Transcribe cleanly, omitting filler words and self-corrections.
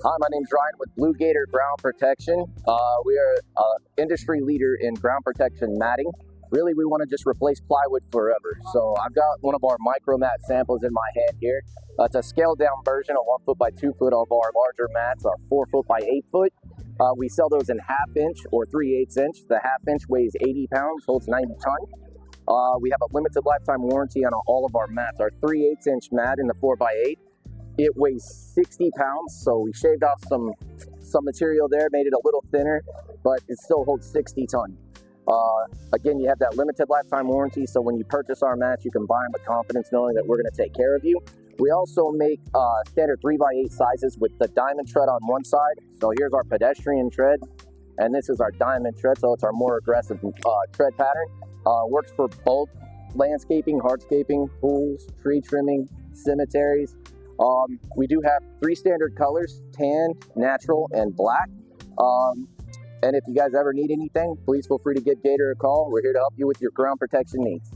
Hi, my name's Ryan with Blue Gator Ground Protection. We are an industry leader in ground protection matting. Really, we want to just replace plywood forever. So I've got one of our micro mat samples in my hand here. It's a scaled down version, a 1 foot by 2 foot of our larger mats, 4 foot by 8 foot. We sell those in 1/2 inch or 3/8 inch. The 1/2 inch weighs 80 pounds, holds 90 tons. We have a limited lifetime warranty on all of our mats. Our 3/8 inch mat in the 4x8, it weighs 60 pounds, so we shaved off some material there, made it a little thinner, but it still holds 60 tons. Again, you have that limited lifetime warranty, so when you purchase our mats, you can buy them with confidence knowing that we're going to take care of you. We also make standard 3x8 sizes with the diamond tread on one side. So here's our pedestrian tread, and this is our diamond tread, so it's our more aggressive tread pattern. Works for both landscaping, hardscaping, pools, tree trimming, cemeteries. We do have 3 standard colors: tan, natural, and black. And if you guys ever need anything, please feel free to give Gator a call. We're here to help you with your ground protection needs.